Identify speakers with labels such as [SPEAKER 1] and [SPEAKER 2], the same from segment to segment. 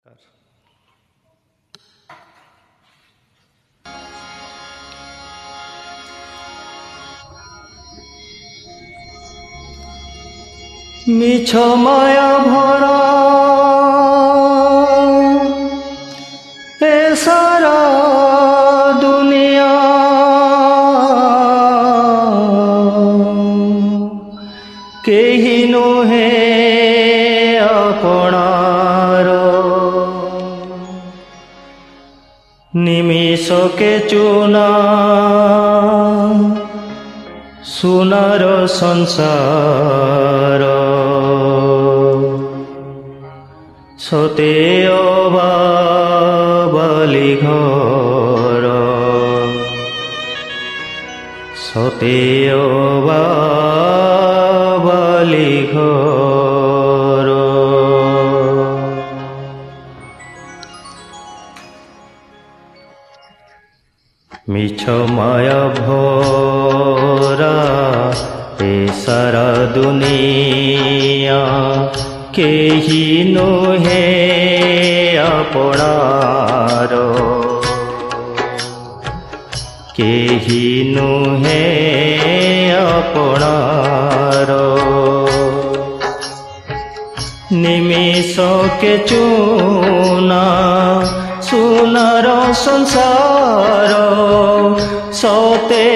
[SPEAKER 1] আর মিছ মায়া ভরা এ সারা দুনিয়া, কেহি নুহে আপনার। নিমিষকে চুনা সোনার সংসার, সতে বালি ঘর, সতে বালি ঘর। মিছ মায়া ভরা এ সারা দুনিয়া, কেহি নুহে আপনার, কেহি নুহে আপনার। নিমিষকে চুনা সোনার সংসার, সতে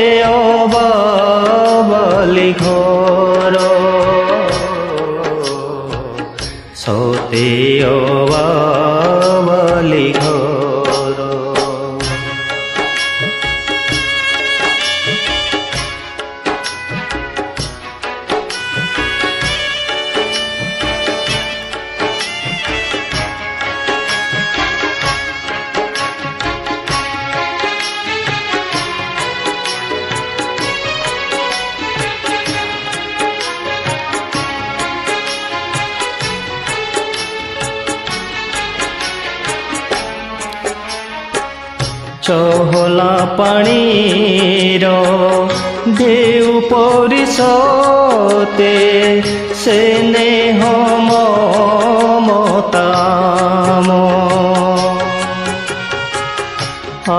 [SPEAKER 1] বালি ঘর, সতে বালি ঘর। চহলা পাণির ঢেউ পরিশতে, স্নেহ মমতাম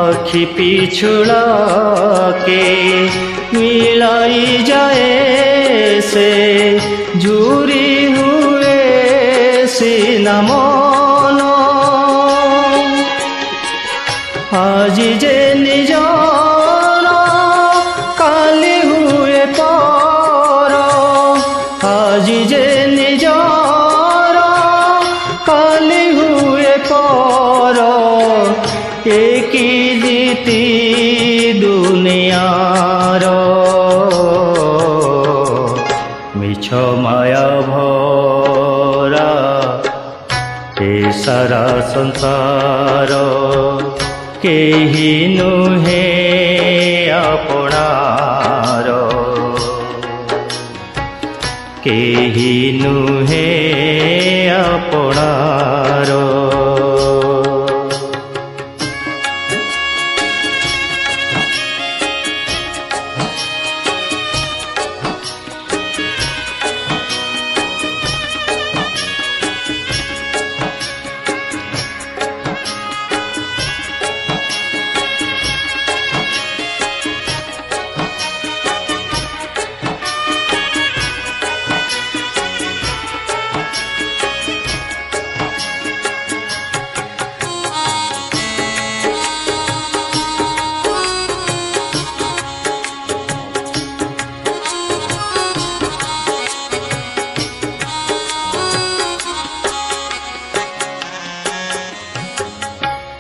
[SPEAKER 1] আখি পিছুড়াকে মিলাই যায় সে, ঝুরি হুয়ে সিনামন। আজি যে নিজর কালি হুয়ে পর, আজি যে নিজর কালি হুয়ে পর। একই রীতি দুনিয়ার, মিছ মায়া ভরা এ সারা সংসার, কেহি নুহে আপনার, কেহি নুহে আপনার।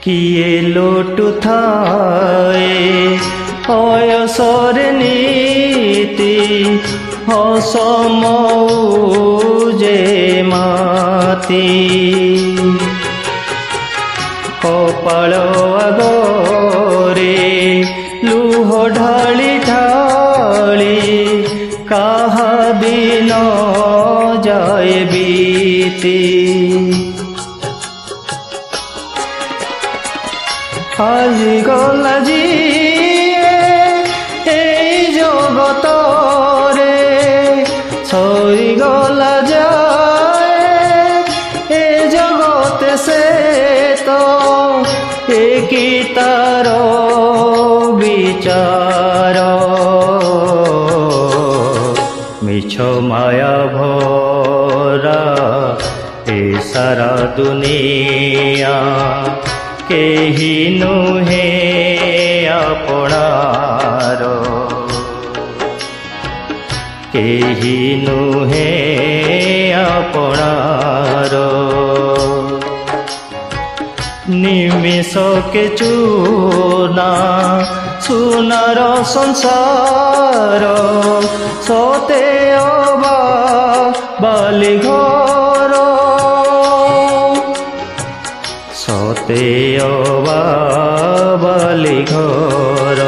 [SPEAKER 1] কিয়ে লোটুথায়ে অয়সর নীতি, হসমৌজে মাতি। কপাল আগরে লুহ ঢালি ঢালি, কাহা দিন যায় বিতি। আজি গলা যিয়ে এই জগতরে, ছই গলা যায় এ জগতে সে ତ ଏକି ତାର ବିଚାର ମିଛ ମାୟା ଭରା ଏ ସାରା ଦୁନିଆ କେହି ନୁହେଁ ଆପଣାର କେହି ନୁହେଁ ଆପଣାର ନିମିଷକେ ଚୂନା ସୁନାର ସଂସାର ସତେ ଅବା ବାଲି ଘର ସତେ ଅବା ବାଲି ଘର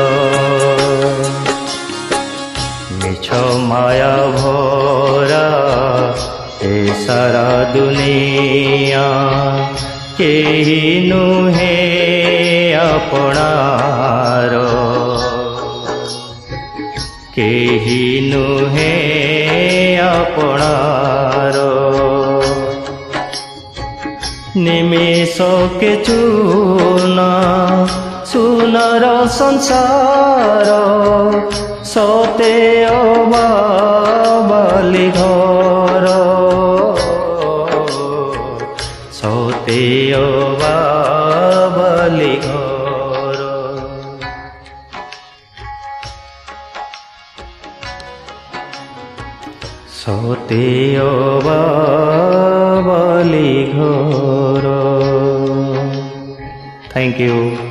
[SPEAKER 1] ମିଛ ମାୟା ଭରା ଏ ସାରା ଦୁନିଆ କେହି ନୁହେଁ ଆପଣାର କେହି ନୁହେଁ ଆପଣାର ନିମିଷକେ ଚୂନା ସୁନାର ସଂସାର ସତେ ଅବା ବାଲି ଘର ସତେ ଅବା ବାଲି ଘର ସତେ ଅବା ବାଲି ଘର। Thank you.